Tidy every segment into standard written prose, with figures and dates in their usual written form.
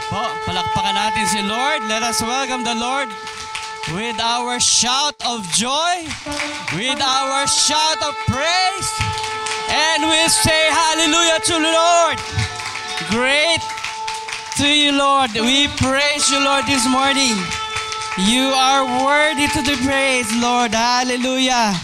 Po, palakpakan natin si Lord. Let us welcome the Lord with our shout of joy, with our shout of praise, and we say hallelujah to the Lord. Great to you, Lord. We praise you, Lord, this morning. You are worthy to be praised, Lord. Hallelujah.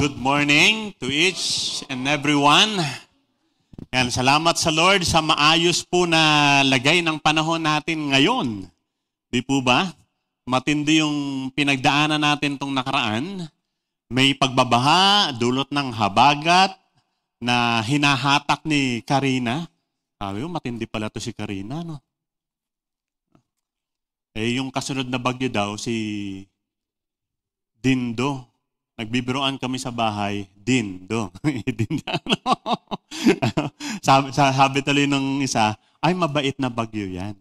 Good morning to each and everyone. Yan, salamat sa Lord sa maayos po na lagay ng panahon natin ngayon. Di po ba? Matindi yung pinagdaanan natin tong nakaraan. may pagbabaha, dulot ng habagat na hinahatak ni Karina. Sabi ko, matindi pala to si Karina, no? Eh, yung kasunod na bagyo daw, si Dindo. Nagbibiroan kami sa bahay, Dindo. Dindo. sabi tuloy ng isa, ay mabait na bagyo yan.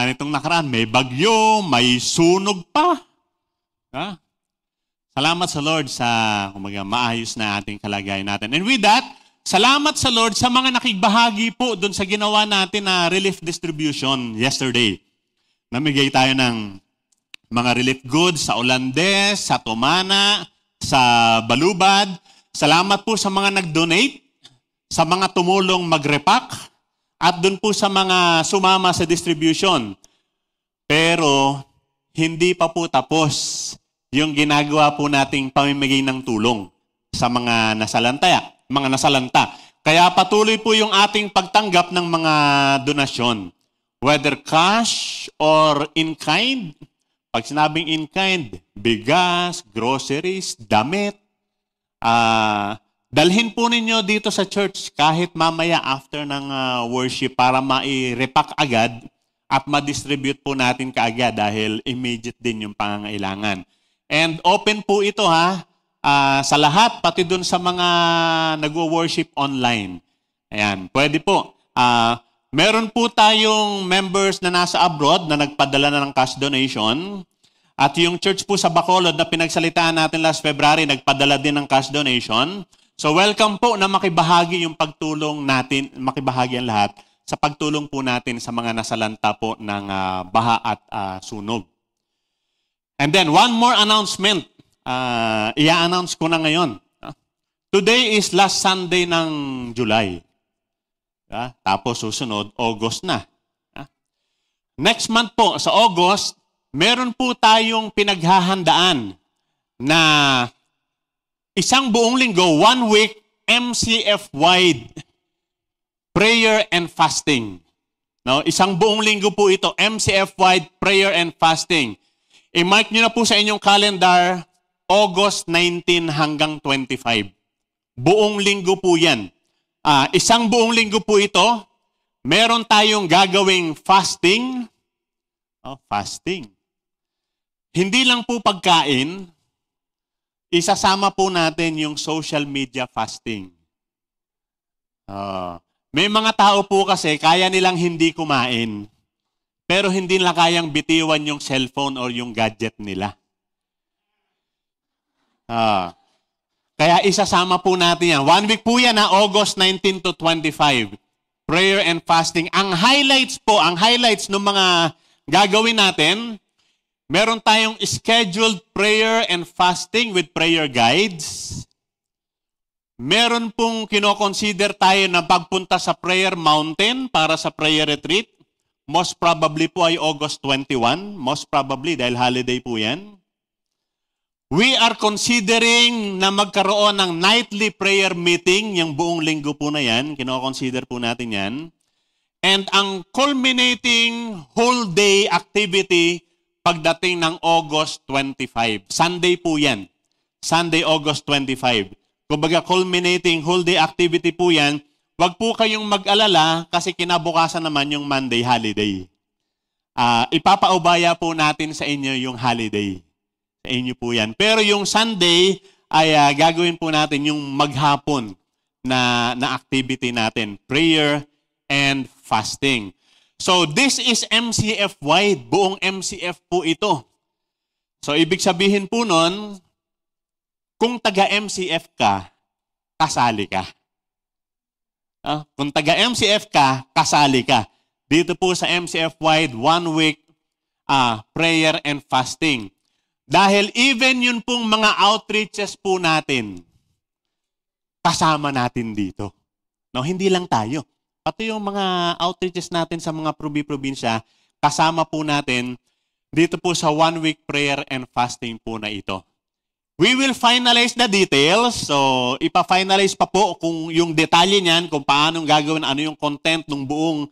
Nitong nakaraan, may bagyo, may sunog pa. Salamat sa Lord sa maayos na ating kalagayan natin. And with that, salamat sa Lord sa mga nakigbahagi po doon sa ginawa natin na relief distribution yesterday. Namigay tayo ng mga relief goods sa Olandes, sa Tomana, sa Balubad. Salamat po sa mga nag-donate, sa mga tumulong mag-repack, at doon po sa mga sumama sa distribution. Pero hindi pa po tapos yung ginagawa po nating pamimigay ng tulong sa mga nasalanta. Kaya patuloy po yung ating pagtanggap ng mga donasyon. Whether cash or in kind. Pag sinabing in kind, bigas, groceries, damit. Dalhin po ninyo dito sa church kahit mamaya after ng worship para mai-repack agad at ma-distribute po natin kaagad dahil immediate din yung pangangailangan. And open po ito sa lahat, pati dun sa mga nagwo-worship online. Ayan, pwede po. Meron po tayong members na nasa abroad na nagpadala na ng cash donation. At yung church po sa Bacolod na pinagsalitaan natin last February, nagpadala din ng cash donation. So welcome po na makibahagi yung pagtulong natin, makibahagi ang lahat sa pagtulong po natin sa mga nasalanta po ng baha at sunog. And then one more announcement. I-announce ko na ngayon. Today is last Sunday ng July. Tapos susunod, August na. Next month po, sa August, meron po tayong pinaghahandaan na isang buong linggo, 1 week, MCF-wide prayer and fasting. No, isang buong linggo po ito, MCF-wide prayer and fasting. I-mark nyo na po sa inyong calendar, August 19 hanggang 25. Buong linggo po yan. Isang buong linggo po ito, meron tayong gagawing fasting. Fasting. Hindi lang po pagkain, isasama po natin yung social media fasting. May mga tao po kasi kaya nilang hindi kumain, pero hindi nila kayang bitiwan yung cellphone or yung gadget nila. Kaya isasama po natin yan. 1 week po yan, August 19 to 25. Prayer and fasting. Ang highlights ng mga gagawin natin, meron tayong scheduled prayer and fasting with prayer guides. Meron pong kinoconsider tayo na pagpunta sa prayer mountain para sa prayer retreat. Most probably po ay August 21. Most probably dahil holiday po yan. We are considering na magkaroon ng nightly prayer meeting, yung buong linggo po na yan. Kinoconsider po natin yan. And ang culminating whole day activity pagdating ng August 25. Sunday po yan. Sunday, August 25. Kumbaga culminating whole day activity po yan. Huwag po kayong mag-alala kasi kinabukasan naman yung Monday holiday. Ipapaubaya po natin sa inyo yung holiday. Sa inyo po yan. Pero yung Sunday ay gagawin po natin yung maghapon na activity natin. Prayer and fasting. So this is MCF-wide. Buong MCF po ito. So ibig sabihin po nun, kung taga-MCF ka, kasali ka. Kung taga-MCF ka, kasali ka. Dito po sa MCF-wide, 1 week prayer and fasting. Dahil even yun pong mga outreaches po natin, kasama natin dito. No, hindi lang tayo. Pati yung mga outreaches natin sa mga probinsya, kasama po natin dito po sa 1 week prayer and fasting po na ito. We will finalize the details. So, ipa-finalize pa po kung yung detalye niyan, kung paano gagawin, ano yung content ng buong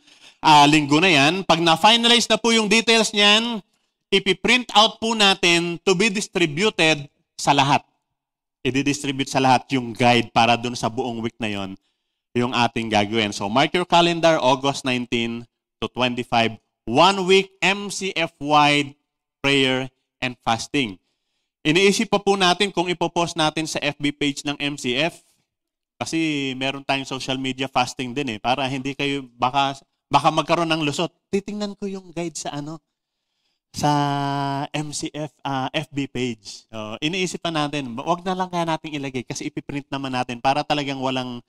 linggo na yan. Pag na-finalize na po yung details niyan, ipiprint out po natin to be distributed sa lahat. I-distribute sa lahat yung guide para dun sa buong week na yon yung ating gagawin. So mark your calendar, August 19 to 25, 1 week MCF-wide prayer and fasting. Iniisip pa po natin kung ipopost natin sa FB page ng MCF kasi meron tayong social media fasting din para hindi kayo baka magkaroon ng lusot. Titingnan ko yung guide sa sa MCF FB page. Iniisip pa natin, wag na lang kaya nating ilagay kasi ipiprint naman natin para talagang walang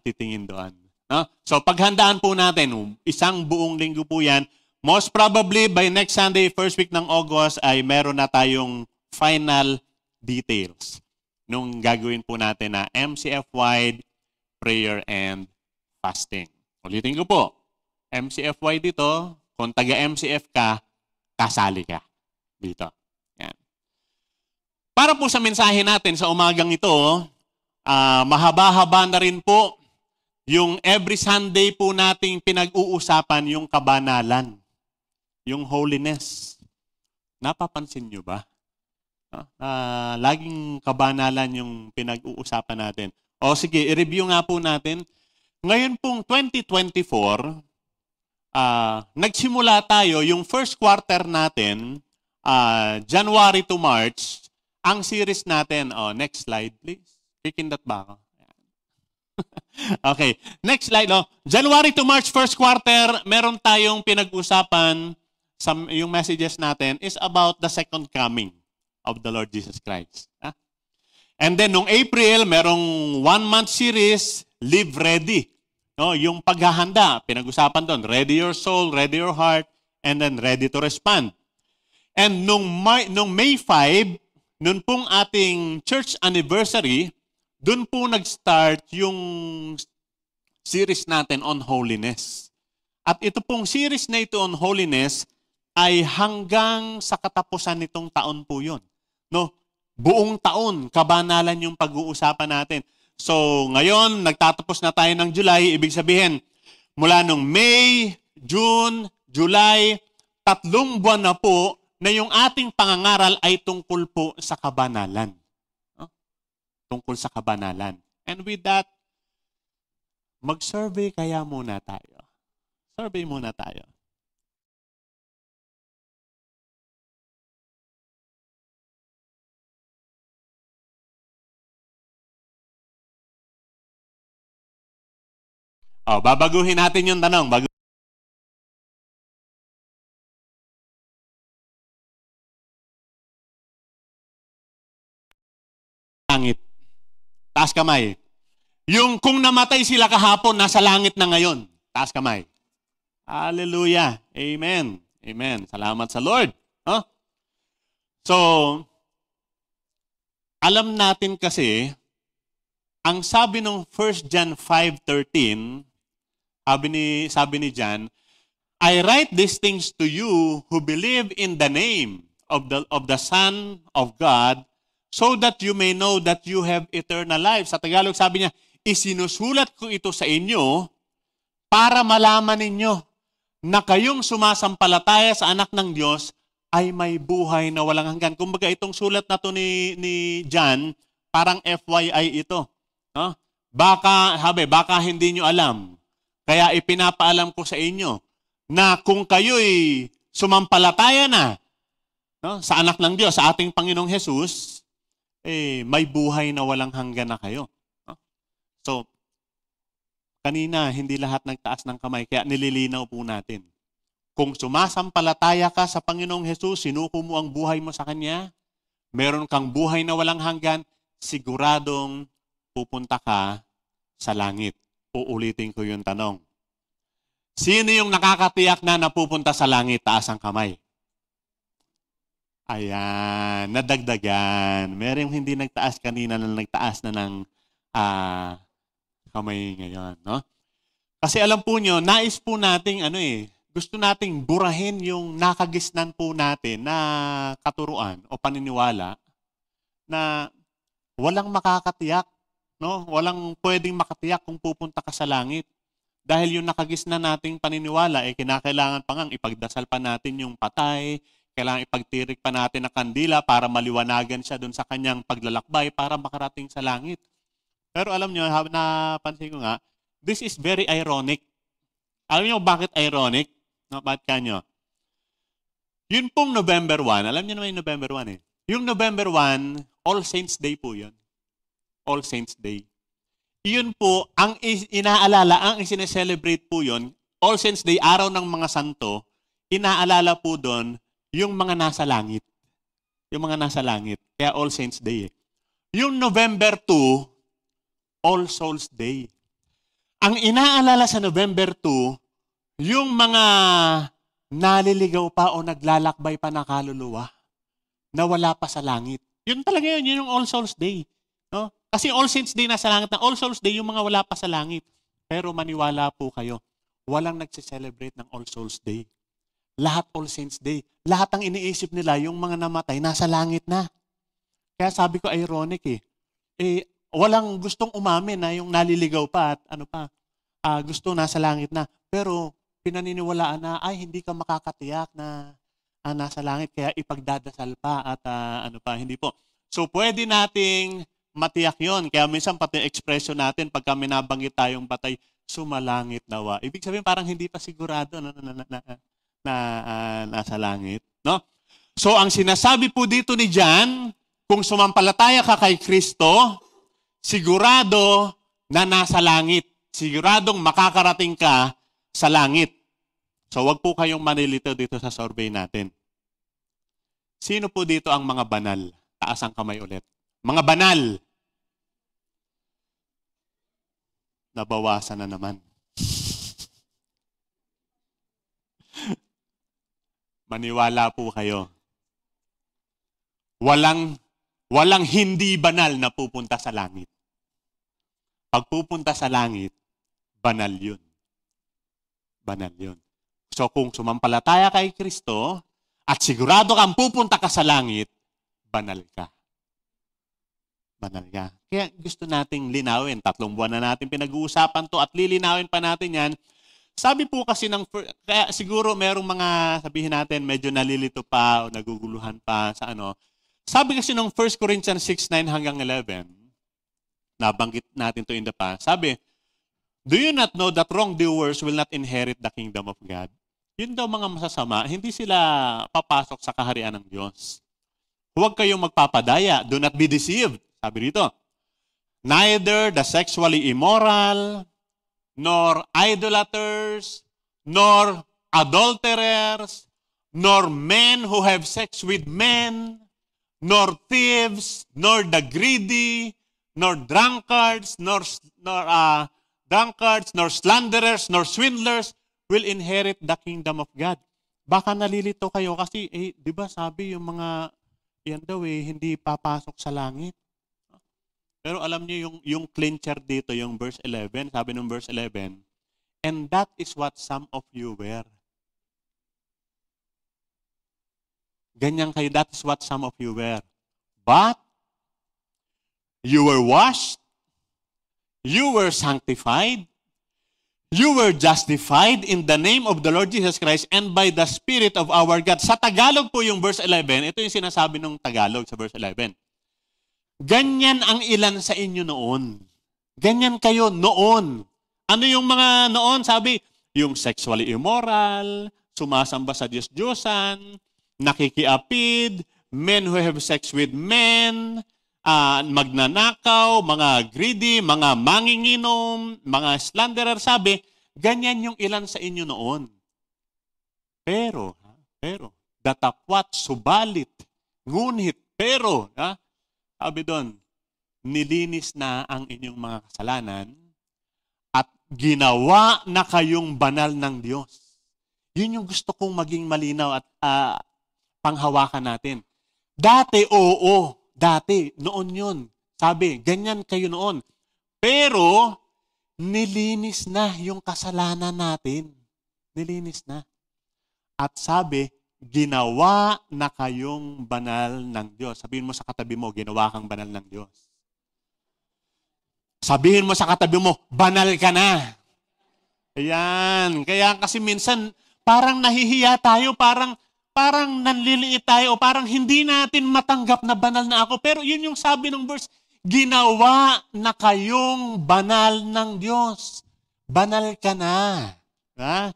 titingin doon. No? So paghandaan po natin, isang buong linggo po yan. Most probably by next Sunday, first week ng August, ay meron na tayong final details nung gagawin po natin na MCF-wide prayer and fasting. Ulitin ko po, MCF-wide dito, kung taga-MCF ka, kasali ka dito. Yan. Para po sa mensahe natin sa umagang ito, mahaba-haba na rin po yung every Sunday po nating pinag-uusapan yung kabanalan, yung holiness. Napapansin nyo ba? Laging kabanalan yung pinag-uusapan natin. O sige, i-review nga po natin. Ngayon pong 2024, nagsimula tayo, yung first quarter natin, January to March, ang series natin, next slide please. Kikindot ba ako? Okay, next slide. January to March, first quarter, meron tayong pinag-usapan, yung messages natin is about the second coming of the Lord Jesus Christ. And then, nung April, merong 1-month series, Live Ready. Yung paghahanda, pinag-usapan doon, ready your soul, ready your heart, and then ready to respond. And nung May 5, nun pong ating church anniversary, doon po nag-start yung series natin on holiness. At ito pong series na ito on holiness ay hanggang sa katapusan nitong taon po yun. Buong taon, kabanalan yung pag-uusapan natin. So, ngayon, nagtatapos na tayo ng July. Ibig sabihin, mula nung May, June, July, 3 buwan na po na yung ating pangangaral ay tungkol po sa kabanalan. Tungkol sa kabanalan. And with that, mag-survey kaya muna tayo. Survey muna tayo. Babaguhin natin yung tanong. Langit. Taas kamay. Yung kung namatay sila kahapon, nasa langit na ngayon. Taas kamay. Hallelujah. Amen. Amen. Salamat sa Lord. So, alam natin kasi, ang sabi ng 1 John 5:13, sabi ni John, I write these things to you who believe in the name of the Son of God, so that you may know that you have eternal life. Sa Tagalog sabi niya, isinusulat ko ito sa inyo para malaman ninyo na kayong sumasampalataya sa anak ng Diyos ay may buhay na walang hanggan. Kumbaga itong sulat na to ni John, parang FYI ito. Baka hindi nyo alam. Kaya ipinapaalam ko sa inyo na kung kayo'y sumampalataya na sa anak ng Diyos, sa ating Panginoong Jesus, may buhay na walang hanggan na kayo. So, kanina, hindi lahat nagtaas ng kamay, kaya nililinaw po natin. Kung sumasampalataya ka sa Panginoong Jesus, sinuko mo ang buhay mo sa Kanya, meron kang buhay na walang hanggan, siguradong pupunta ka sa langit. Uulitin ko yung tanong. Sino yung nakakatiyak na napupunta sa langit? Taas ang kamay. Ayan, nadagdagan. Merong hindi nagtaas kanina na nagtaas na ng kamay ngayon. No? Kasi alam po nyo, nais po nating gusto nating burahin yung nakagisnan po natin na katuruan o paniniwala na walang makakatiyak. No? Walang pwedeng makatiyak kung pupunta ka sa langit. Dahil yung nakagisnan nating paniniwala, kinakailangan pa ngang ipagdasal pa natin yung patay, kailangan ipagtirik pa natin ang kandila para maliwanagan siya doon sa kanyang paglalakbay para makarating sa langit. Pero alam nyo, napansin ko nga, this is very ironic. Alam nyo bakit ironic? No, bakit kanyo? Yun pong November 1, alam nyo naman yung November 1 eh. Yung November 1, All Saints Day po yun. All Saints Day. Yun po, ang inaalala, ang isineselebrate po yun, All Saints Day, araw ng mga santo, inaalala po doon yung mga nasa langit. Yung mga nasa langit. Kaya All Saints Day eh. Yung November 2, All Souls Day. Ang inaalala sa November 2, yung mga naliligaw pa o naglalakbay pa na kaluluwa na wala pa sa langit. Yun talaga yun, yun yung All Souls Day. No? Kasi All Saints Day nasa langit na, All Souls Day yung mga wala pa sa langit. Pero maniwala po kayo, walang nagsiselebrate ng All Souls Day. Lahat All Saints Day. Lahat ang iniisip nila, yung mga namatay, nasa langit na. Kaya sabi ko, ironic eh. Walang gustong umamin na yung naliligaw pa at gusto nasa langit na. Pero pinaniniwalaan na, ay hindi ka makakatiyak na nasa langit, kaya ipagdadasal pa at hindi po. So pwede nating matiyak yon. Kaya minsan pati expression natin, pag kami nabanggit tayong patay, sumalangit nawa. Ibig sabihin parang hindi pa sigurado na nasa langit. No? So ang sinasabi po dito ni John, kung sumampalataya ka kay Kristo, sigurado na nasa langit. Siguradong makakarating ka sa langit. So wag po kayong manilito dito sa survey natin. Sino po dito ang mga banal? Taas ang kamay ulit. Mga banal. Nabawasan na naman. Maniwala po kayo. Walang hindi banal na pupunta sa langit. Pag pupunta sa langit, banal yun. Banal yun. So kung sumampalataya kay Kristo, at sigurado kang pupunta ka sa langit, banal ka. Banal ka. Kaya gusto nating linawin. 3 buwan na natin pinag-uusapan to at lilinawin pa natin yan. Sabi po kasi kaya siguro merong mga sabihin natin medyo nalilito pa o naguguluhan pa sa ano. Sabi kasi ng 1 Corinthians 6:9 hanggang 11, nabanggit natin to in the past. Sabi, do you not know that wrongdoers will not inherit the kingdom of God? Yun daw mga masasama, hindi sila papasok sa kaharian ng Diyos. Huwag kayong magpapadaya. Do not be deceived. Sabi rito, neither the sexually immoral, nor idolaters, nor adulterers, nor men who have sex with men, nor thieves, nor the greedy, nor drunkards, nor slanderers, nor swindlers will inherit the kingdom of God. Baka nalilito kayo kasi, di ba sabi yung mga, yan daw hindi papasok sa langit. Pero alam niyo yung clincher dito, yung verse 11, sabi ng verse 11, and that is what some of you were. Ganyan kayo, that is what some of you were. But, you were washed, you were sanctified, you were justified in the name of the Lord Jesus Christ and by the Spirit of our God. Sa Tagalog po yung verse 11, ito yung sinasabi ng Tagalog sa verse 11. Ganyan ang ilan sa inyo noon. Ganyan kayo noon. Ano yung mga noon? Sabi, yung sexually immoral, sumasamba sa Diyos-Diyosan, nakikiapid, men who have sex with men, magnanakaw, mga greedy, mga manginginom, mga slanderer. Sabi, ganyan yung ilan sa inyo noon. Pero, datapwat, subalit, ngunit, pero, sabi doon, nilinis na ang inyong mga kasalanan at ginawa na kayong banal ng Diyos. Yun yung gusto kong maging malinaw at panghawakan natin. Dati, oo. Dati, noon yun. Sabi, ganyan kayo noon. Pero, nilinis na yung kasalanan natin. Nilinis na. At sabi, ginawa na kayong banal ng Diyos. Sabihin mo sa katabi mo, ginawa kang banal ng Diyos. Sabihin mo sa katabi mo, banal ka na. Ayan. Kaya kasi minsan, parang nahihiya tayo, parang parang nanliliit tayo o parang hindi natin matanggap na banal na ako. Pero yun yung sabi ng verse, ginawa na kayong banal ng Diyos. Banal ka na. Ha?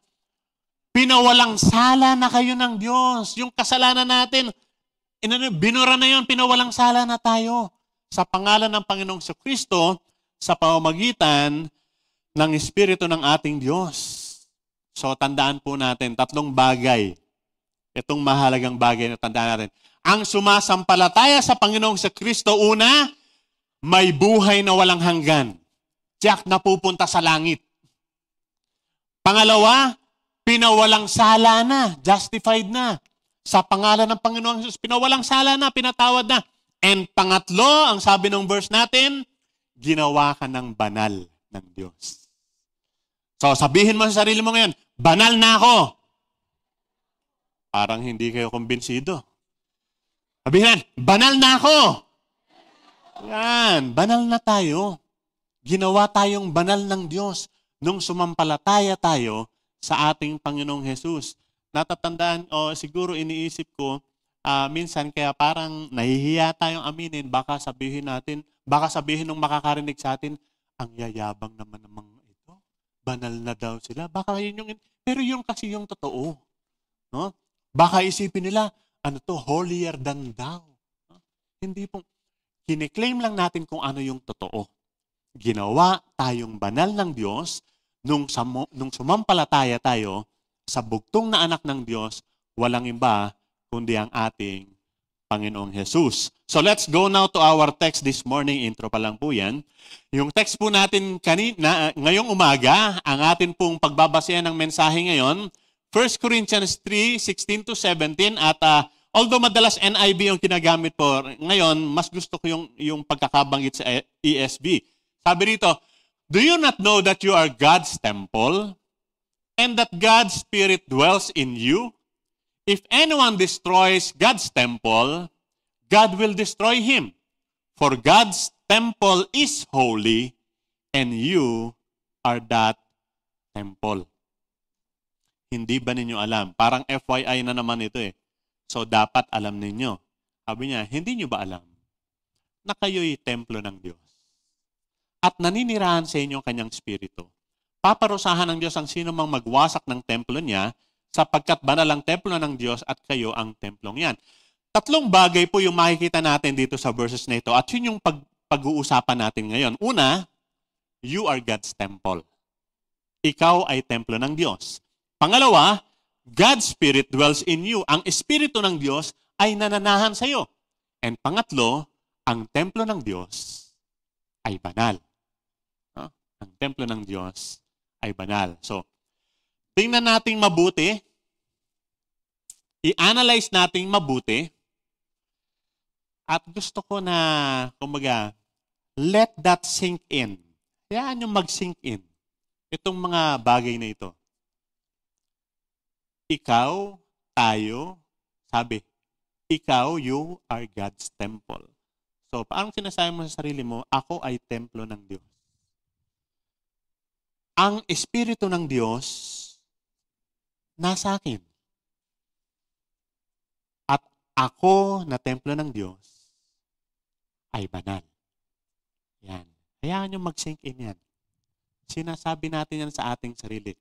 Pinawalang sala na kayo ng Diyos. Yung kasalanan natin, binura na yun, pinawalang sala na tayo. Sa pangalan ng Panginoong Kristo, sa pamamagitan ng Espiritu ng ating Diyos. So, tandaan po natin, 3 bagay. Itong mahalagang bagay na tandaan natin. Ang sumasampalataya sa Panginoong Kristo, una, may buhay na walang hanggan. Tiyak na pupunta sa langit. Pangalawa, pinawalang sala na, justified na. Sa pangalan ng Panginoong Jesus, pinawalang sala na, pinatawad na. And pangatlo, ang sabi ng verse natin, ginawa ka ng banal ng Diyos. So, sabihin mo sa sarili mo ngayon, banal na ako. Parang hindi kayo kumbinsido. Sabihin, banal na ako. Yan, banal na tayo. Ginawa tayong banal ng Diyos nung sumampalataya tayo sa ating Panginoong Jesus. Natatandaan, siguro iniisip ko, minsan kaya parang nahihiya tayong aminin, baka sabihin nung makakarinig sa atin, ang yayabang naman ng mga ito. Banal na daw sila. Baka yun yung, pero yun kasi yung totoo. No? Baka isipin nila, holier than thou. Hindi po. Kiniklaim lang natin kung ano yung totoo. Ginawa tayong banal ng Diyos nung sumampalataya tayo sa bugtong na anak ng Diyos, walang iba kundi ang ating Panginoong Jesus. So let's go now to our text this morning. Intro pa lang po yan. Yung text po natin ngayong umaga, ang atin pong pagbabasehan ng mensahe ngayon, 1 Corinthians 3:16-17 at although madalas NIV yung kinagamit po, ngayon mas gusto ko yung pagkakabanggit sa ESV. Sabi rito, do you not know that you are God's temple and that God's Spirit dwells in you? If anyone destroys God's temple, God will destroy him. For God's temple is holy and you are that temple. Hindi ba ninyo alam? Parang FYI na naman ito eh. So, dapat alam ninyo. Sabi niya, hindi nyo ba alam na kayo'y templo ng Diyos? At naninirahan sa inyo ang kanyang spirito. Paparusahan ng Diyos ang sino mang magwasak ng templo niya sapagkat banal ang templo ng Diyos at kayo ang templong yan. 3 bagay po yung makikita natin dito sa verses na ito at yun yung pag-uusapan natin ngayon. Una, you are God's temple. Ikaw ay templo ng Diyos. Pangalawa, God's Spirit dwells in you. Ang Espiritu ng Diyos ay nananahan sa iyo. And pangatlo, ang templo ng Diyos ay banal. Ang templo ng Diyos ay banal. So, tingnan nating mabuti. I-analyze nating mabuti. At gusto ko na, let that sink in. Yan yung mag-sink in. Itong mga bagay na ito. Ikaw, tayo, sabi, ikaw, you are God's temple. So, paano sinasabi mo sa sarili mo, ako ay templo ng Diyos? Ang Espiritu ng Diyos nasa akin. At ako na templo ng Diyos ay banal. Yan. Hayaan nyo mag-sink in yan. Sinasabi natin yan sa ating sarili.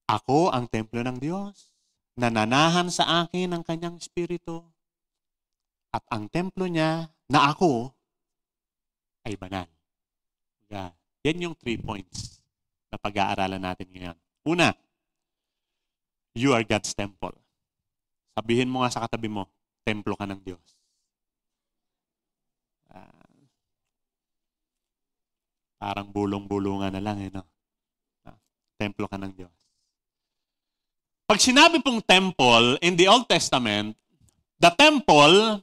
Ako ang templo ng Diyos, nananahan sa akin ang kanyang Espiritu, at ang templo niya na ako ay banal. Yan yung 3 points na pag-aaralan natin ngayon. Una, you are God's temple. Sabihin mo nga sa katabi mo, templo ka ng Diyos. Parang bulong-bulungan na lang, no? Templo ka ng Diyos. Pag sinabi pong temple in the Old Testament, the temple,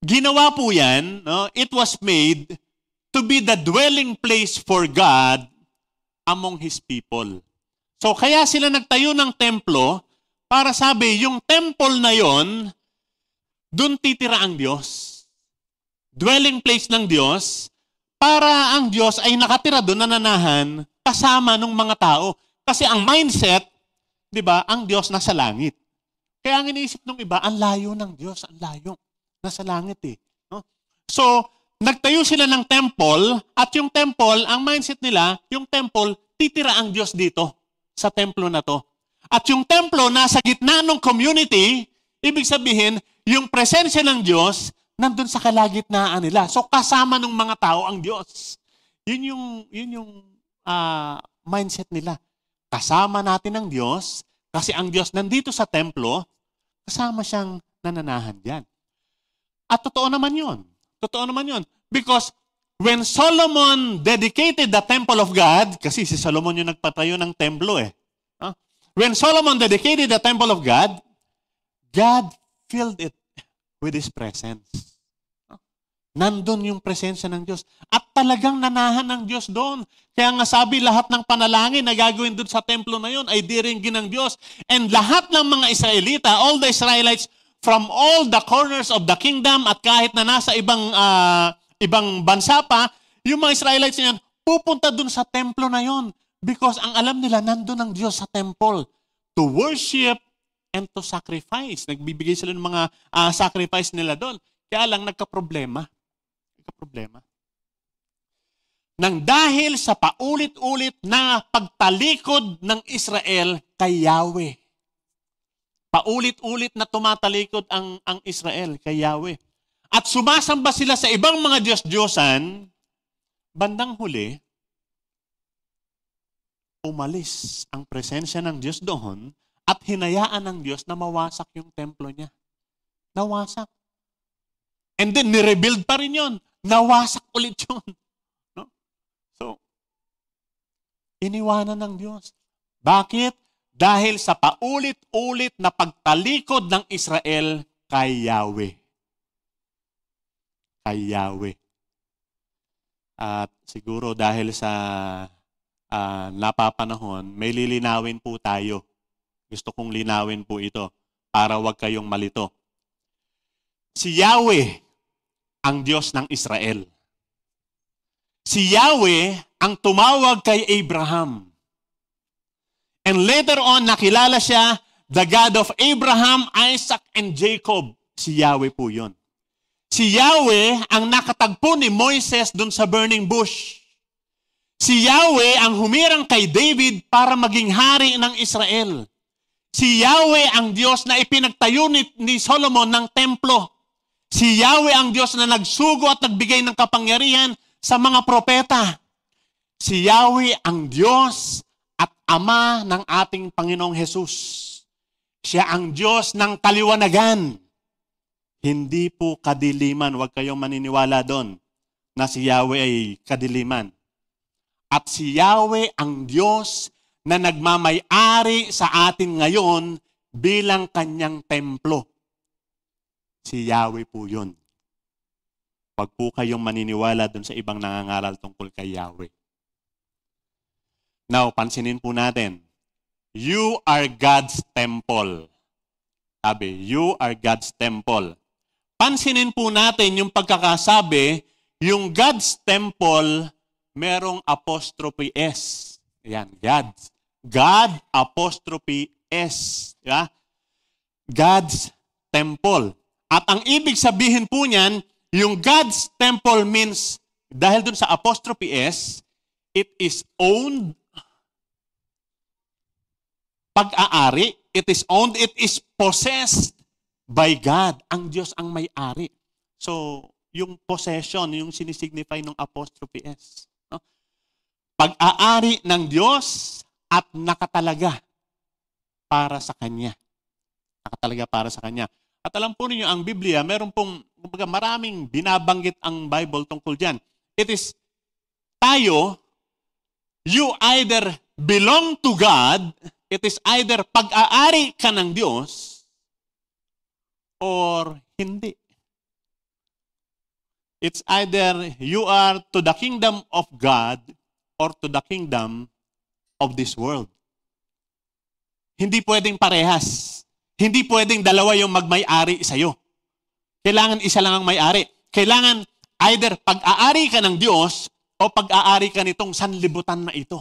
ginawa po yan, no? It was made to be the dwelling place for God among His people. So kaya sila nagtayo ng templo para sabi, yung temple na yon, dun titira ang Diyos. Dwelling place ng Diyos, para ang Diyos ay nakatira doon, nananahan, kasama ng mga tao. Kasi ang mindset, di ba, ang Diyos nasa langit. Kaya ang iniisip ng iba, ang layo ng Diyos, ang layo. Nasa langit eh. No? So, nagtayo sila ng temple, at yung temple, ang mindset nila, yung temple, titira ang Diyos dito, sa templo na to. At yung templo, nasa gitna ng community, ibig sabihin, yung presensya ng Diyos, nandun sa kalagitnaan nila. So, kasama ng mga tao ang Diyos. Yun yung mindset nila. Kasama natin ang Diyos, kasi ang Diyos nandito sa templo, kasama siyang nananahan diyan. At totoo naman yun. Totoo naman yun. Because when Solomon dedicated the temple of God, kasi si Solomon yung nagpatayo ng templo eh. When Solomon dedicated the temple of God, God filled it with His presence. Nandun yung presensya ng Diyos. At talagang nanahan ng Diyos doon. Kaya nga sabi, lahat ng panalangin na gagawin doon sa templo na yun ay diringgin ng Diyos. And lahat ng mga Israelita, all the Israelites from all the corners of the kingdom at kahit na nasa ibang bansa pa, yung mga Israelites na yan, pupunta doon sa templo na yun. Because ang alam nila, nandun ang Diyos sa temple to worship and to sacrifice. Nagbibigay sila ng mga sacrifice nila doon. Kaya lang nagka-problema. Nang dahil sa paulit-ulit na pagtalikod ng Israel kay Yahweh. Paulit-ulit na tumatalikod ang Israel kay Yahweh. At sumasamba sila sa ibang mga Diyos-Diyosan, bandang huli, umalis ang presensya ng Diyos doon at hinayaan ng Diyos na mawasak yung templo niya. Nawasak. And then, nirebuild pa rin yun. Nawasak ulit yun. No? So, iniwanan ng Diyos. Bakit? Dahil sa paulit-ulit na pagtalikod ng Israel kay Yahweh. Kay Yahweh. At siguro dahil sa napapanahon, may lilinawin po tayo. Gusto kong linawin po ito para wag kayong malito. Si Yahweh ang Diyos ng Israel. Si Yahweh ang tumawag kay Abraham. And later on, nakilala siya, the God of Abraham, Isaac, and Jacob. Si Yahweh po yun. Si Yahweh ang nakatagpo ni Moises dun sa burning bush. Si Yahweh ang humirang kay David para maging hari ng Israel. Si Yahweh ang Diyos na ipinagtayo ni Solomon ng templo. Si Yahweh ang Diyos na nagsugo at nagbigay ng kapangyarihan sa mga propeta. Si Yahweh ang Diyos at Ama ng ating Panginoong Hesus. Siya ang Diyos ng kaliwanagan. Hindi po kadiliman. Huwag kayong maniniwala doon na si Yahweh ay kadiliman. At si Yahweh ang Diyos na nagmamay-ari sa atin ngayon bilang kanyang templo. Si Yahweh po yun. Huwag po kayong maniniwala dun sa ibang nangangaral tungkol kay Yahweh. Now, pansinin po natin. You are God's temple. Sabi, you are God's temple. Pansinin po natin yung pagkakasabi, yung God's temple, merong apostrophe S. Ayan, God's. God apostrophe S. Yeah? God's temple. At ang ibig sabihin po niyan, yung God's temple means, dahil dun sa apostrophe S, it is owned, pag-aari, it is owned, it is possessed by God. Ang Diyos ang may-ari. So, yung possession, yung sinisignify ng apostrophe S. No? Pag-aari ng Diyos at nakatalaga para sa Kanya. Nakatalaga para sa Kanya. At alam po ninyo, ang Biblia, meron pong maraming binabanggit ang Bible tungkol dyan. It is, tayo, you either belong to God, it is either pag-aari ka ng Diyos, or hindi. It's either you are to the kingdom of God, or to the kingdom of this world. Hindi pwedeng parehas. Hindi pwedeng dalawa yung magmay-ari sa'yo. Kailangan isa lang ang may-ari. Kailangan either pag-aari ka ng Diyos o pag-aari ka nitong sanlibutan na ito.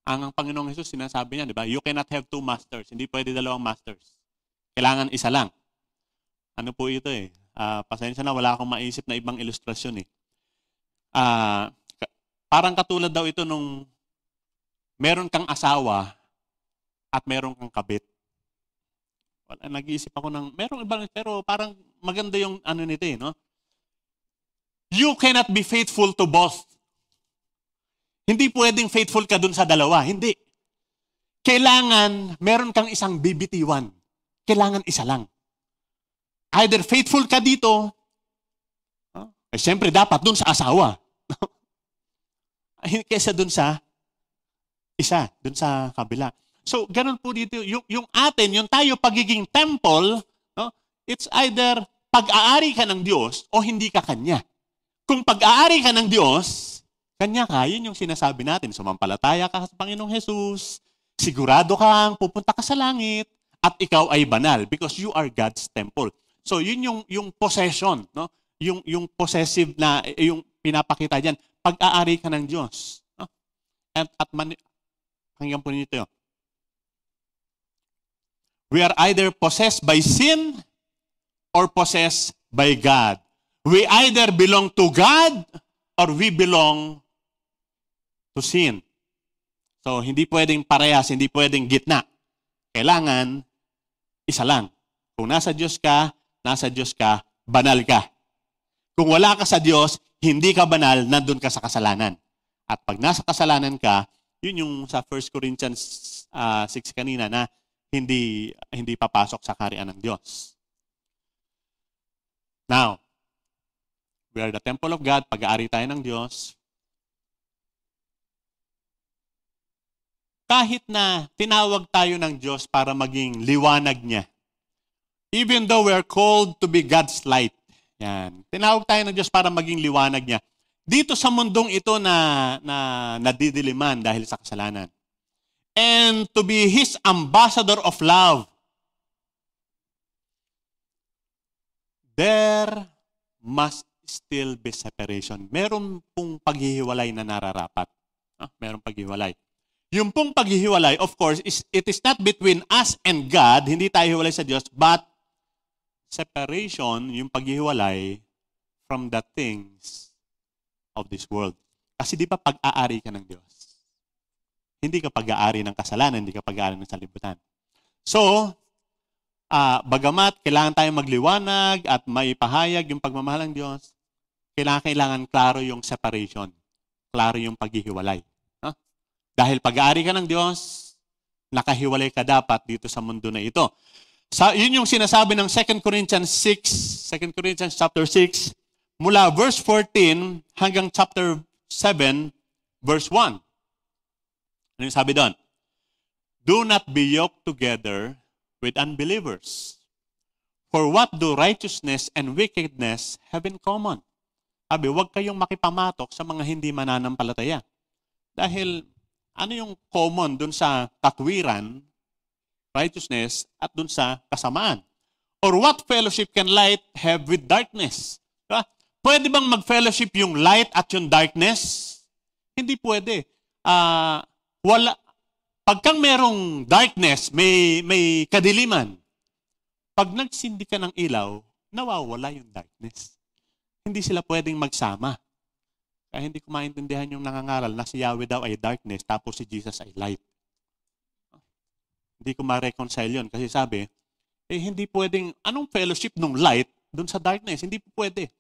Ang Panginoong Jesus, sinasabi niya, di ba? You cannot have two masters. Hindi pwede dalawang masters. Kailangan isa lang. Ano po ito eh? Pasensya na, wala akong maisip na ibang ilustrasyon eh. Parang katulad daw ito nung meron kang asawa at meron kang kabit. Nag-iisip ako ng, merong ibang, pero parang maganda yung ano nito eh, no? You cannot be faithful to both. Hindi pwedeng faithful ka dun sa dalawa. Hindi. Kailangan, meron kang isang bibitiwan. Kailangan isa lang. Either faithful ka dito, siyempre dapat dun sa asawa. Kesa dun sa isa, dun sa kabila. So, ganun po dito. Yung atin, yung tayo pagiging temple, no? It's either pag-aari ka ng Diyos o hindi ka Kanya. Kung pag-aari ka ng Diyos, Kanya ka, yun yung sinasabi natin. Sumampalataya ka sa Panginoong Jesus, sigurado kang pupunta ka sa langit, at ikaw ay banal because you are God's temple. So, yun yung possession, no? Yung possessive na, yung pinapakita diyan, pag-aari ka ng Diyos. No? Hanggang po nito. We are either possessed by sin or possessed by God. We either belong to God or we belong to sin. So, hindi pwedeng parehas, hindi pwedeng gitna. Kailangan, isa lang. Kung nasa Diyos ka, banal ka. Kung wala ka sa Diyos, hindi ka banal, nandun ka sa kasalanan. At pag nasa kasalanan ka, yun yung sa 1 Corinthians 6 kanina na hindi papasok sa kaharian ng Diyos. Now, we are the temple of God, pag-aari tayo ng Diyos. Kahit na tinawag tayo ng Diyos para maging liwanag niya, even though we are called to be God's light, yan, tinawag tayo ng Diyos para maging liwanag niya, dito sa mundong ito na nadidiliman dahil sa kasalanan. And to be His ambassador of love, there must still be separation. Meron pong paghihiwalay na nararapat. Meron paghihiwalay. Yung pong paghihiwalay, of course, it is not between us and God, hindi tayo hiwalay sa Diyos, but separation, yung paghihiwalay from the things of this world. Kasi di ba pag-aari ka ng Diyos? Hindi ka pag-aari ng kasalanan, hindi ka pag-aari ng salibutan. So, bagamat kailangan tayong magliwanag at maipahayag yung pagmamahal ng Diyos, kailangan klaro yung separation, klaro yung paghihiwalay. Dahil pag-aari ka ng Diyos, nakahiwalay ka dapat dito sa mundo na ito. Yun yung sinasabi ng 2 Corinthians chapter 6, mula verse 14 hanggang chapter 7, verse 1. Ano yung sabi doon? Do not be yoked together with unbelievers. For what do righteousness and wickedness have in common? Sabi, huwag kayong makipamatok sa mga hindi mananampalataya. Dahil ano yung common dun sa katwiran, righteousness, at dun sa kasamaan? Or what fellowship can light have with darkness? Diba? Pwede bang mag-fellowship yung light at yung darkness? Hindi pwede. Pagkang merong darkness, may kadiliman. Pag nagsindi ka ng ilaw, nawawala yung darkness. Hindi sila pwedeng magsama. Kaya hindi ko maintindihan yung nangangaral na si Yahweh daw ay darkness tapos si Jesus ay light. Hindi ko ma-reconcile yun kasi sabi, hindi pwedeng, anong fellowship ng light dun sa darkness? Hindi po pwede.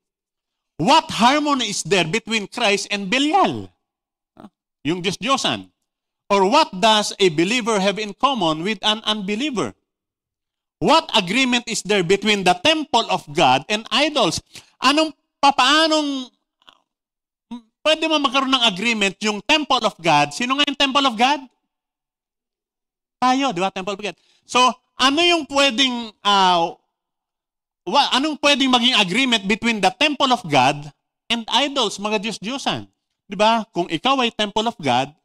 What harmony is there between Christ and Belial? Yung Diyos-Diyosan. Or what does a believer have in common with an unbeliever? What agreement is there between the temple of God and idols? Paanong pwede mo magkaroon ng agreement yung temple of God? Sino nga yung temple of God? Tayo, di ba? Temple of God. So, ano yung pwedeng, anong pwedeng maging agreement between the temple of God and idols, mga Diyos-Diyosan? Di ba? Kung ikaw ay temple of God,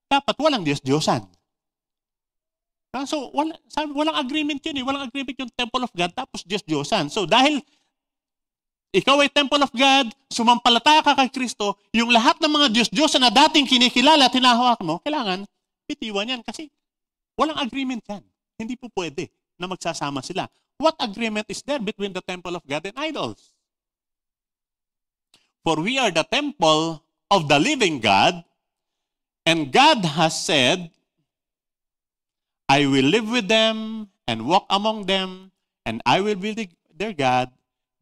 dapat walang Diyos-Diyosan. So, walang agreement yun eh. Walang agreement yung temple of God, tapos Diyos-Diyosan. So, dahil ikaw ay temple of God, sumampalataya ka kay Kristo, yung lahat ng mga Diyos-Diyosan na dating kinikilala at hinahawak mo, kailangan bitiwan yan kasi walang agreement yan. Hindi po pwede na magsasama sila. What agreement is there between the temple of God and idols? For we are the temple of the living God, and God has said, I will live with them and walk among them, and I will be their God,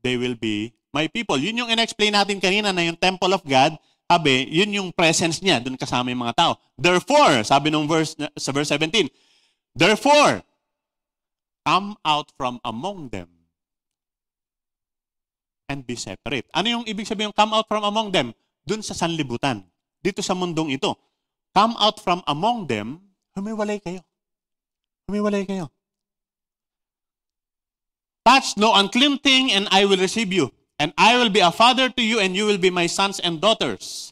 they will be my people. Yun yung in-explain natin kanina na yung temple of God, sabi, yun yung presence niya, dun kasama yung mga tao. Therefore, sabi nung sa verse 17, therefore, come out from among them and be separate. Ano yung ibig sabihin yung come out from among them? Dun sa sanlibutan. Dito sa mundong ito. Come out from among them, humiwalay kayo. Humiwalay kayo. Touch no unclean thing, and I will receive you. And I will be a father to you, and you will be my sons and daughters.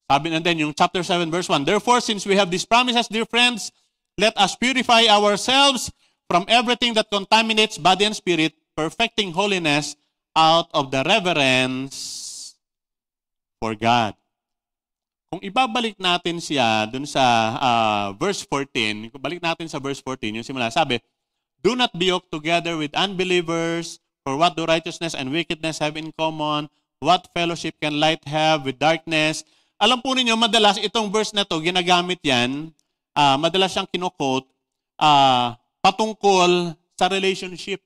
Sabi na din yung chapter 7, verse 1. Therefore, since we have these promises, dear friends, let us purify ourselves from everything that contaminates body and spirit, perfecting holiness out of the reverence for God. Kung ibabalik natin siya dun sa verse 14, kung balik natin sa verse 14, yung simula, sabi, do not be yoked together with unbelievers, for what do righteousness and wickedness have in common? What fellowship can light have with darkness? Alam po ninyo, madalas itong verse na to, ginagamit yan, madalas siyang kinokot patungkol sa relationship.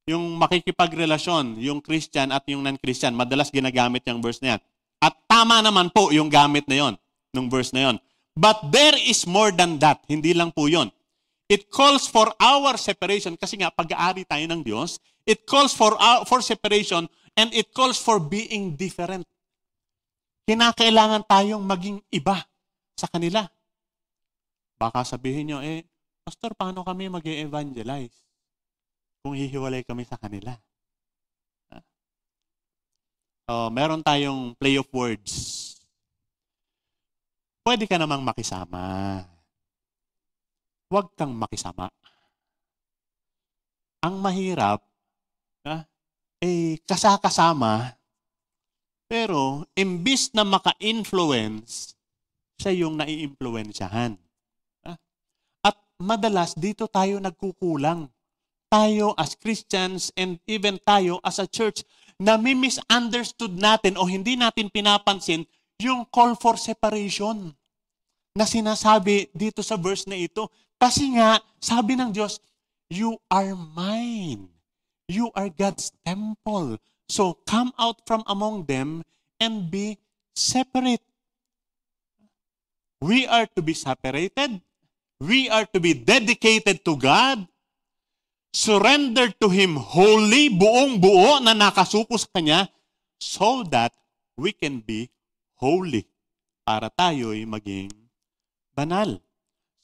Yung makikipagrelasyon, yung Christian at yung non-Christian, madalas ginagamit yung verse na yan. At tama naman po yung gamit na yon, nung verse na yon. But there is more than that. Hindi lang po yon. It calls for our separation, kasi nga, pag-aari tayo ng Diyos, it calls for separation, and it calls for being different. Kinakailangan tayong maging iba sa kanila. Baka sabihin nyo, Pastor, paano kami mag-evangelize kung hihiwalay kami sa kanila? Meron tayong play of words. Pwede ka namang makisama. Huwag kang makisama. Ang mahirap, kasakasama, pero imbis na maka-influence, siya yung nai-influensyahan. At madalas, dito tayo nagkukulang. Tayo as Christians and even tayo as a church, nami-misunderstood natin o hindi natin pinapansin yung call for separation na sinasabi dito sa verse na ito. Kasi nga, sabi ng Diyos, you are mine. You are God's temple. So, come out from among them and be separate. We are to be separated. We are to be dedicated to God. Surrender to Him wholly, buong-buo na nakasuko sa Kanya, so that we can be holy. Para tayo'y maging banal.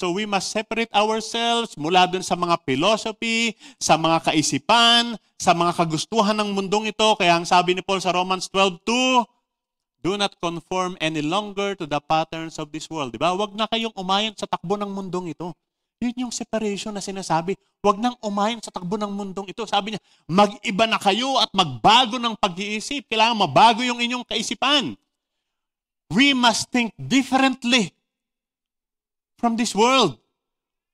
So we must separate ourselves mula dun sa mga philosophy, sa mga kaisipan, sa mga kagustuhan ng mundong ito. Kaya ang sabi ni Paul sa Romans 12:2, do not conform any longer to the patterns of this world. Diba? Huwag na kayong umayon sa takbo ng mundong ito. Yun yung separation na sinasabi. Huwag nang umayon sa takbo ng mundong ito. Sabi niya, mag-iba na kayo at magbago ng pag-iisip. Kailangan mabago yung inyong kaisipan. We must think differently from this world.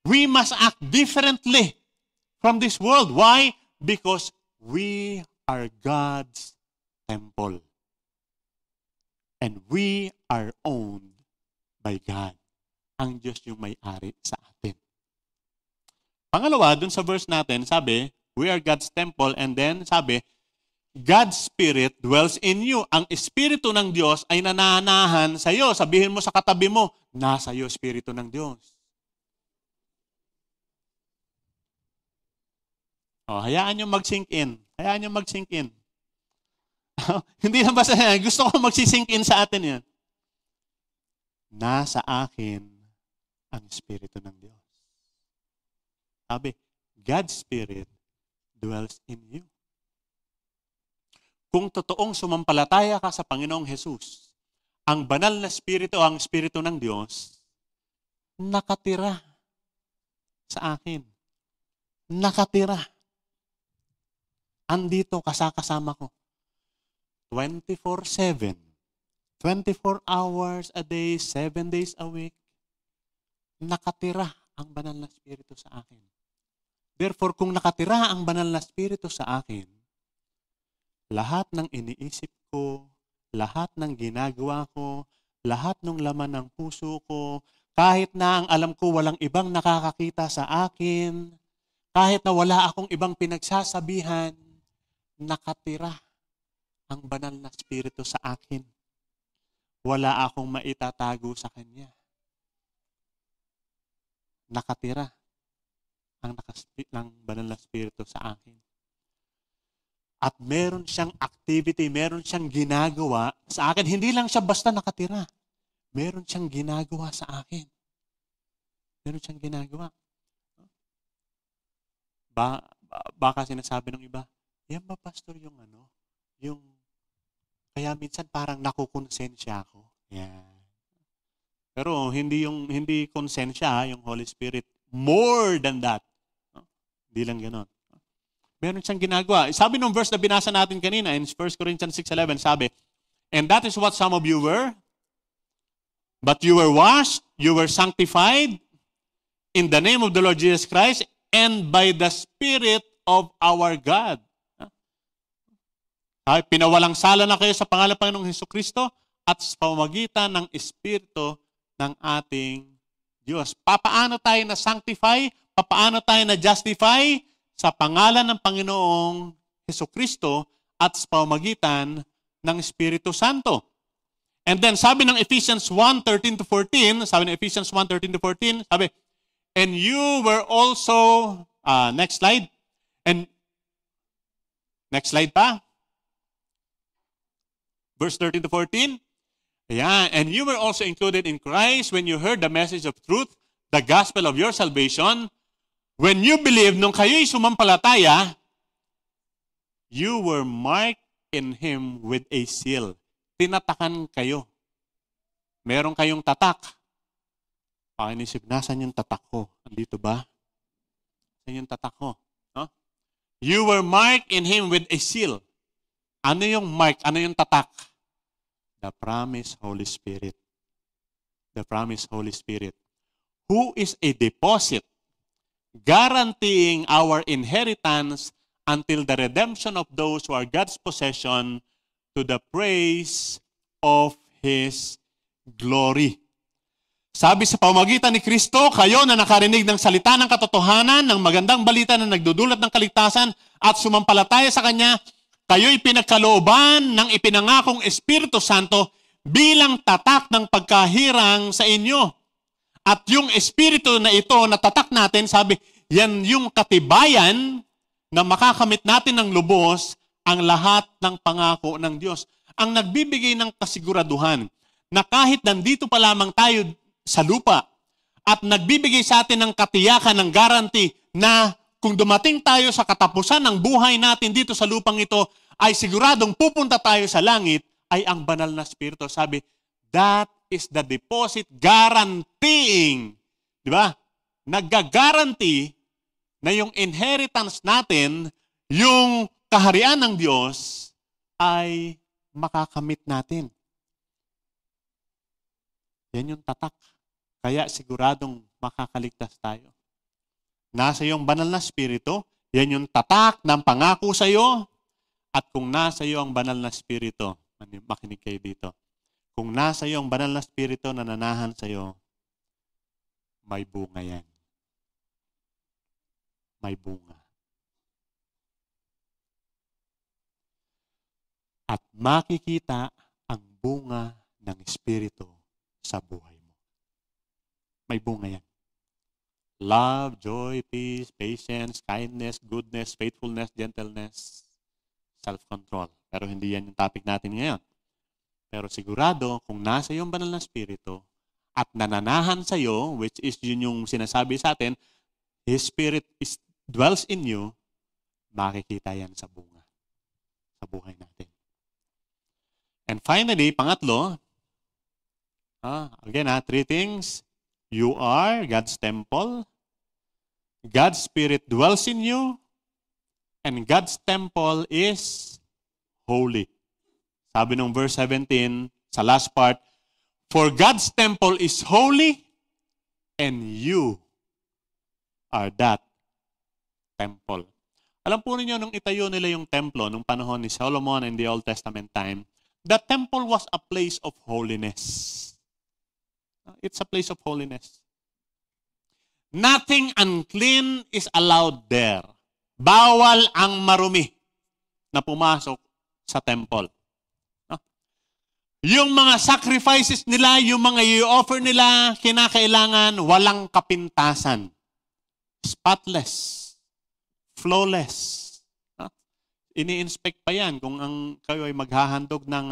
We must act differently from this world. Why? Because we are God's temple. And we are owned by God. Ang Diyos yung may-ari sa atin. Pangalawa, dun sa verse natin, sabi, we are God's temple, and then sabi, God's Spirit dwells in you. Ang Espiritu ng Diyos ay nananahan sa iyo. Sabihin mo sa katabi mo, nasa iyo Espiritu ng Diyos. Hayaan nyo mag-sink in. Hayaan nyo mag-sink in. Hindi na basta yan. Gusto ko magsisink in sa atin yan. Nasa akin ang Espiritu ng Diyos. Sabi, God's Spirit dwells in you. Kung totoong sumampalataya ka sa Panginoong Jesus, ang banal na Espiritu, ang Espiritu ng Diyos, nakatira sa akin. Nakatira. Andito, kasama ko. 24/7. 24 hours a day, 7 days a week. nakatira ang banal na Espiritu sa akin. Therefore, kung nakatira ang banal na Espiritu sa akin, lahat ng iniisip ko, lahat ng ginagawa ko, lahat ng laman ng puso ko, kahit na ang alam ko walang ibang nakakakita sa akin, kahit na wala akong ibang pinagsasabihan, nakatira ang banal na Espiritu sa akin. Wala akong maitatago sa Kanya. Nakatira ang banal na Espiritu sa akin. At meron siyang activity, meron siyang ginagawa sa akin. Hindi lang siya basta nakatira. Meron siyang ginagawa sa akin. Meron siyang ginagawa. Baka sinasabi ng iba, yan ba pastor yung kaya minsan parang nakukonsensya ako. Yan. Pero hindi konsensya yung Holy Spirit. More than that. Hindi lang gano'n. Meron siyang ginagawa. Sabi nung verse na binasa natin kanina in 1 Corinthians 6:11, sabi, and that is what some of you were, but you were washed, you were sanctified in the name of the Lord Jesus Christ and by the Spirit of our God. Ay, pinawalang sala na kayo sa pangalan ng Panginoong Hesukristo at sa pamamagitan ng Espiritu ng ating Diyos. Papaano tayo na sanctify? Papaano tayo na justify? Sa pangalan ng Panginoong Hesukristo at sa pamamagitan ng Espiritu Santo. And then sabi ng Ephesians 1:13-14, sabi ng Ephesians 1:13-14, sabi, and you were also, next slide, and next slide pa, verse 13-14, ayan, and you were also included in Christ when you heard the message of truth, the gospel of your salvation. When you believe, nung kayo'y sumampalataya, you were marked in Him with a seal. Tinatakan kayo. Meron kayong tatak. Pakinisip, nasan yung tatak ko? Andito ba? Saan yung tatak ko? No? You were marked in Him with a seal. Ano yung mark? Ano yung tatak? The promised Holy Spirit. The promised Holy Spirit. Who is a deposit guaranteeing our inheritance until the redemption of those who are God's possession to the praise of His glory. Sabi sa pamamagitan ni Kristo, kayo na nakarinig ng salita ng katotohanan, ng magandang balita na nagdudulot ng kaligtasan at sumampalataya sa Kanya, kayo'y pinagkalooban ng ipinangakong Espiritu Santo bilang tatak ng pagkahirang sa inyo. At yung Espiritu na ito, na tatak natin, sabi, yan yung katibayan na makakamit natin ng lubos ang lahat ng pangako ng Diyos. Ang nagbibigay ng kasiguraduhan na kahit nandito pa lamang tayo sa lupa at nagbibigay sa atin ng katiyakan, ng guarantee na kung dumating tayo sa katapusan ng buhay natin dito sa lupang ito, ay siguradong pupunta tayo sa langit, ay ang banal na Espiritu. Sabi, that is the deposit guaranteeing, di ba? Nagga-guarantee na yung inheritance natin, yung kaharian ng Diyos, ay makakamit natin. Yan yung tatak. Kaya siguradong makakaligtas tayo. Nasa yung banal na Espiritu, yan yung tatak ng pangako sa iyo. At kung nasa iyo ang banal na Espiritu, makinig kayo dito. Kung nasa iyo ang banal na Espiritu na nanahan sa iyo, may bunga yan. May bunga. At makikita ang bunga ng Espiritu sa buhay mo. May bunga yan. Love, joy, peace, patience, kindness, goodness, faithfulness, gentleness, self-control. Pero hindi yan yung topic natin ngayon. Pero sigurado, kung nasa yung banal na Espiritu at nananahan sa iyo, which is yun yung sinasabi sa atin, His Spirit dwells in you, makikita yan sa bunga, sa buhay natin. And finally, pangatlo, again, three things. You are God's temple, God's Spirit dwells in you, and God's temple is holy. Sabi nung verse 17, sa last part, for God's temple is holy, And you are that temple. Alam po ninyo, nung itayo nila yung templo, nung panahon ni Solomon in the Old Testament time, the temple was a place of holiness. It's a place of holiness. Nothing unclean is allowed there. Bawal ang marumi na pumasok sa temple. Yung mga sacrifices nila, yung mga i-offer nila, kinakailangan walang kapintasan. Spotless. Flawless. Ini-inspect pa yan. Kung kayo ay maghahandog ng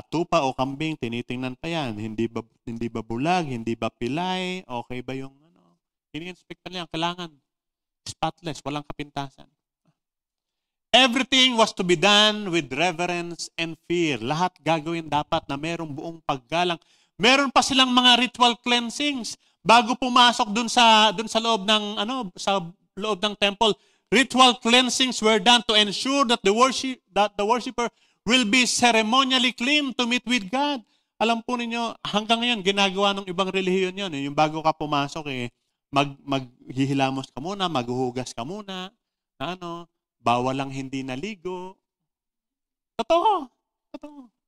tupa o kambing, tinitingnan pa yan. Hindi ba bulag, hindi ba pilay, okay ba yung ini-inspect pa yan. Kailangan spotless, walang kapintasan. Everything was to be done with reverence and fear. Lahat gagawin dapat na merong buong paggalang. Meron pa silang mga ritual cleansings bago pumasok dun sa loob ng sa loob ng temple. Ritual cleansings were done to ensure that the worshiper will be ceremonially clean to meet with God. Alam po ninyo, hanggang ngayon ginagawa ng ibang relihiyon 'yon. Yung bago ka pumasok maghihilamos ka muna, maghuhugas ka muna, bawal lang hindi naligo. Totoo.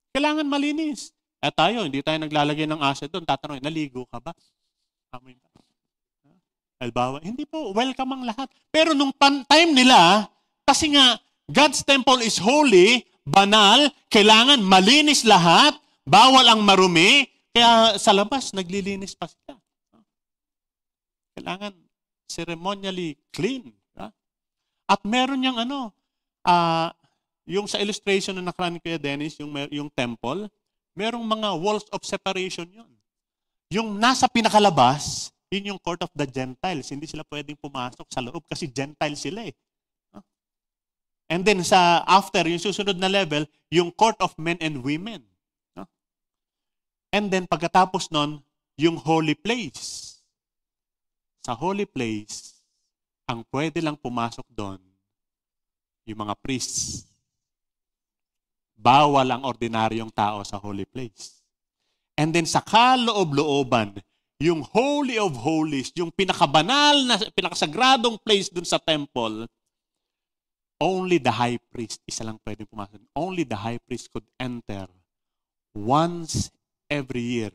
Kailangan malinis. At tayo, hindi tayo naglalagay ng acid doon. Tatanungin, naligo ka ba? Amin. Bawal. Hindi po, welcome ang lahat. Pero nung time nila, kasi nga, God's temple is holy, banal, kailangan malinis lahat, bawal ang marumi, kaya sa labas, naglilinis pa sila. Kailangan ceremonially clean. At meron yung yung sa illustration na nakaraan ni Kuya Dennis, yung temple, merong mga walls of separation yun. Yung nasa pinakalabas, yun yung court of the Gentiles. Hindi sila pwedeng pumasok sa loob kasi Gentiles sila eh. And then after, yung susunod na level, yung court of men and women. And then pagkatapos nun, yung holy place. Sa holy place, ang pwede lang pumasok doon, yung mga priests. Bawal ang ordinaryong tao sa holy place. And then sa kaloob-looban, yung Holy of Holies, yung pinakabanal na, pinakasagradong place dun sa temple, only the high priest, isa lang pwede pumasok. Only the high priest could enter once every year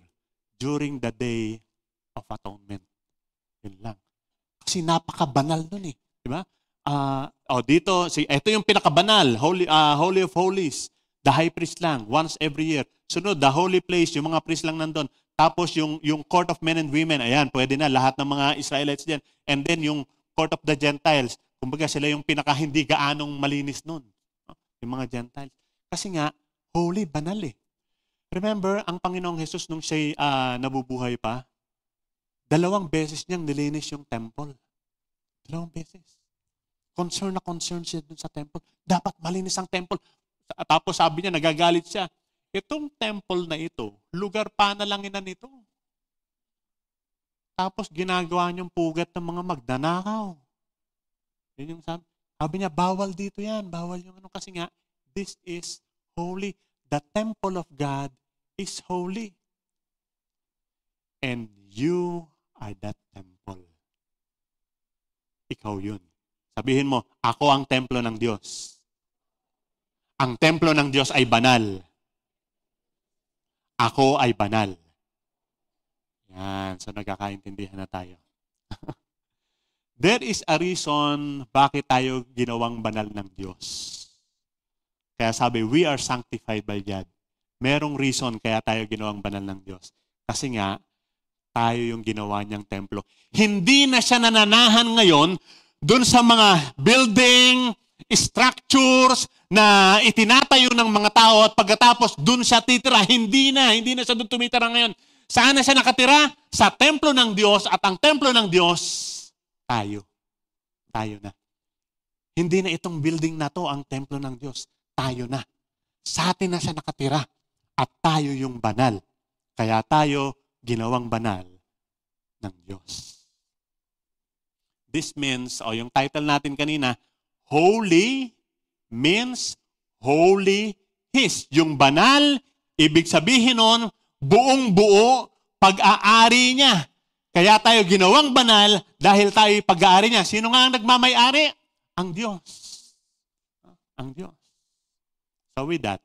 during the Day of Atonement. Yun lang. Kasi napakabanal nun eh. Diba? Dito, ito yung pinakabanal, Holy of Holies. The high priest lang, once every year. Sunod, the holy place, yung mga priest lang nandun. Tapos yung court of men and women, ayan, pwede na, lahat ng mga Israelites dyan. And then yung court of the Gentiles, kumbaga sila yung pinaka hindi gaanong malinis nun. Yung mga Gentiles. Kasi nga, holy, banal eh. Remember, ang Panginoong Jesus nung siya'y nabubuhay pa, 2 beses niyang nilinis yung temple. 2 beses. Concern siya dun sa temple. Dapat malinis ang temple. Tapos sabi niya, nagagalit siya. Itong temple na ito, lugar panalanginan nito. Tapos ginagawa niyong pugat ng mga magdanakaw. Yun yung sabi niya, bawal dito yan. Bawal yung kasi nga, this is holy. The temple of God is holy. And you are that temple. Ikaw yun. Sabihin mo, ako ang templo ng Diyos. Ang templo ng Diyos ay banal. Ako ay banal. Yan. So nagkakaintindihan na tayo. There is a reason bakit tayo ginawang banal ng Diyos. Kaya sabi, we are sanctified by God. Merong reason kaya tayo ginawang banal ng Diyos. Kasi nga, tayo yung ginawa niyang templo. Hindi na siya nananahan ngayon dun sa mga building, structures na itinatayo ng mga tao at pagkatapos dun siya titira. Hindi na siya dun tumitira ngayon. Saan na siya nakatira? Sa templo ng Diyos at ang templo ng Diyos, tayo. Tayo na. Hindi na itong building na to ang templo ng Diyos. Tayo na. Sa atin na siya nakatira at tayo yung banal. Kaya tayo ginawang banal ng Diyos. This means, yung title natin kanina, holy means holy his. Yung banal, ibig sabihin nun, buong buo, pag-aari niya. Kaya tayo ginawang banal dahil tayo pag-aari niya. Sino nga ang nagmamay-ari? Ang Diyos. Ang Diyos. So with that,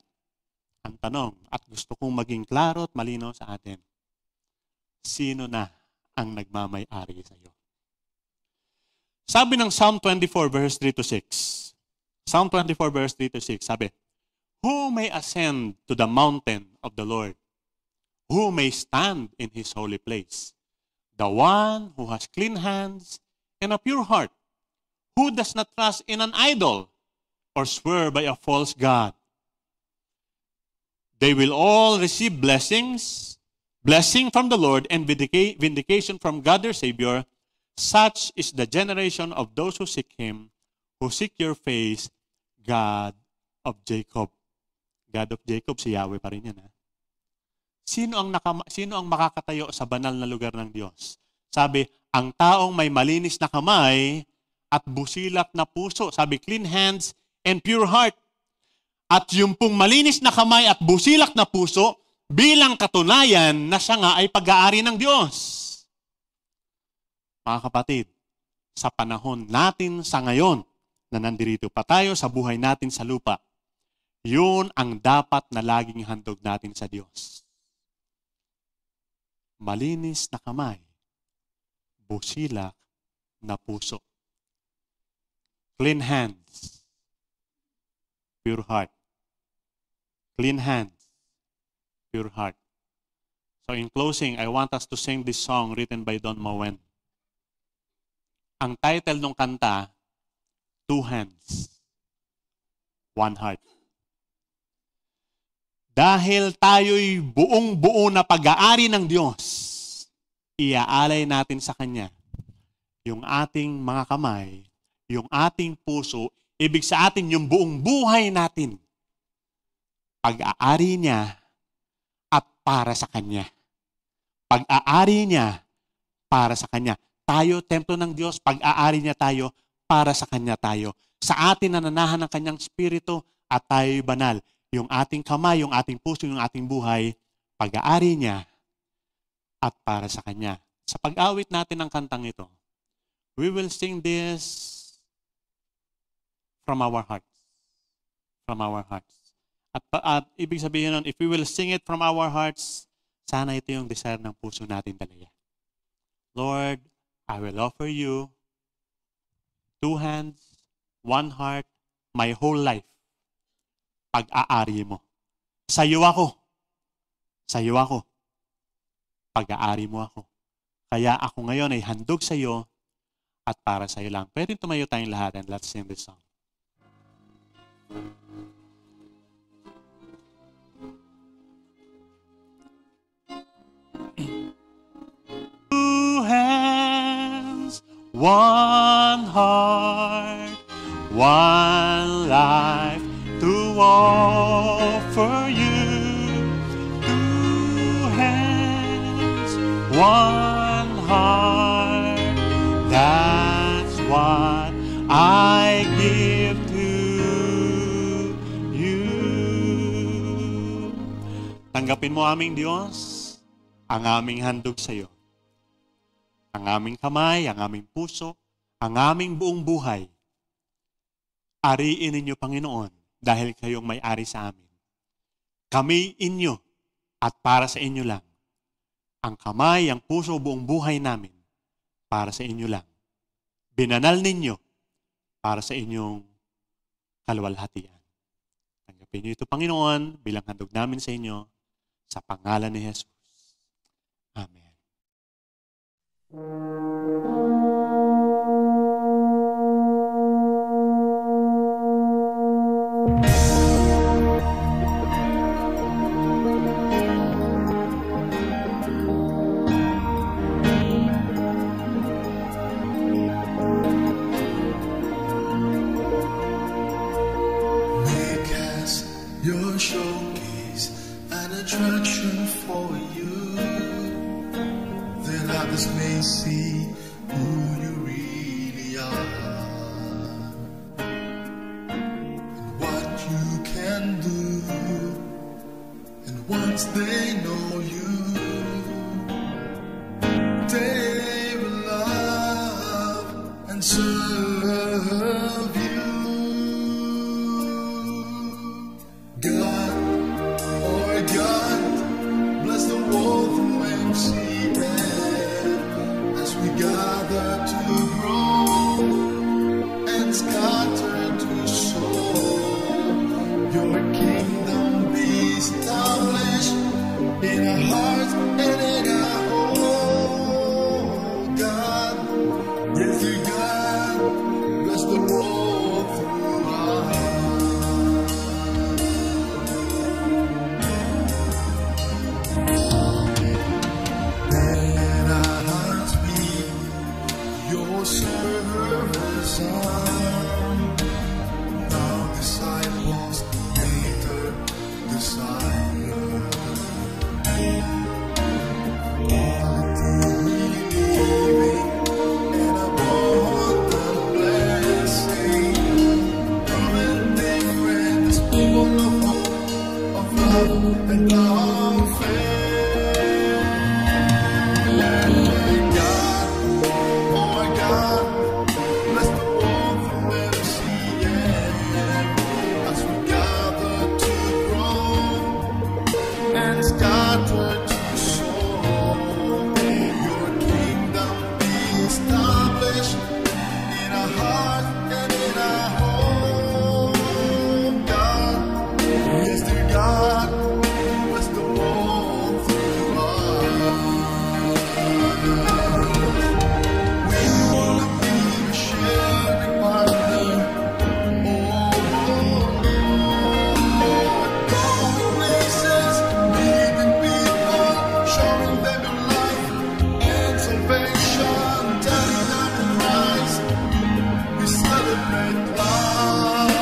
ang tanong, at gusto kong maging klaro at malinaw sa atin, sino na ang nagmamay-ari sa iyo? Sabi ng Psalm 24 verse 3 to 6. Psalm 24 verse 3 to 6, sabi, "Who may ascend to the mountain of the Lord? Who may stand in His holy place? The one who has clean hands and a pure heart, who does not trust in an idol or swear by a false god. They will all receive blessing from the Lord and vindication from God their Savior. Such is the generation of those who seek Him, who seek your face, God of Jacob." God of Jacob, si Yahweh pa rin yan. Ha? Sino ang makakatayo sa banal na lugar ng Diyos? Sabi, ang taong may malinis na kamay at busilak na puso. Sabi, clean hands and pure heart. At yung pong malinis na kamay at busilak na puso, bilang katunayan na siya nga ay pag-aari ng Diyos. Mga kapatid, sa panahon natin sa ngayon, na nandirito pa tayo sa buhay natin sa lupa, yun ang dapat na laging handog natin sa Diyos. Malinis na kamay, busilak na puso. Clean hands, pure heart. Clean hands, pure heart. So in closing, I want us to sing this song written by Don Moen. Ang title ng kanta, Two Hands, One Heart. Dahil tayo'y buong-buo na pag-aari ng Diyos, iaalay natin sa Kanya yung ating mga kamay, yung ating puso, ibig sa atin yung buong buhay natin. Pag-aari niya at para sa Kanya. Pag-aari niya para sa Kanya. Tayo, templo ng Diyos, pag-aari niya tayo, para sa Kanya tayo. Sa atin nananahan ng Kanyang Espiritu at tayo'y banal. Yung ating kamay, yung ating puso, yung ating buhay, pag-aari niya at para sa Kanya. Sa pag-awit natin ng kantang ito, we will sing this from our hearts. From our hearts. At ibig sabihin nun, if we will sing it from our hearts, sana ito yung desire ng puso natin talaga. Lord, I will offer you 2 hands, 1 heart, my whole life. Pag-aari mo. Sa'yo ako. Sa'yo ako. Pag-aari mo ako. Kaya ako ngayon ay handog sa'yo at para sa'yo lang. Pwede tumayo tayong lahat and let's sing this song. Two hands, one heart, one life to offer you. Two hands, one heart, that's what I give to you. Tanggapin mo aming Diyos, ang aming handog sa iyo. Ang aming kamay, ang aming puso, ang aming buong buhay. Ariin ninyo, Panginoon, dahil kayong may-ari sa amin. Kami inyo at para sa inyo lang. Ang kamay, ang puso, buong buhay namin para sa inyo lang. Binanal ninyo para sa inyong kaluwalhatian. Tanggapin niyo ito, Panginoon, bilang handog namin sa inyo, sa pangalan ni Jesus. Amen. Make us your showcase, an attraction for you, that others may see who you really are, and what you can do, and once they know you, they serve you. God, oh God, bless the world through MCM as we gather to grow and scatter to sow. Your kingdom be established in our hearts and in our home. God, yes, dear God, bless the world through us. Let our hearts be your service arm. Now disciples, later disciples. Believing in abundant blessing. Commending when it's full of hope, of love and of faith. God, oh God, bless the world through MCM as we gather to grow and scatter to sow. Your kingdom be established in our heart and in our home. God, yes, dear God, bless the world through us. We wanna be a sharing partner. Going places, meeting people, showing them your life and salvation, telling them in Christ. We celebrate life.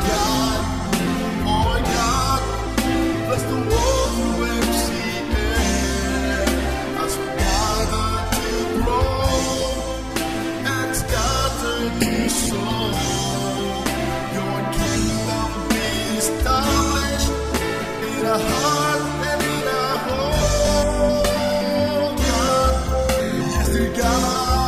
God, oh God, bless the world through MCM as we gather to grow and scatter to sow. Your kingdom be established in our heart and in our home. God, yes, dear God.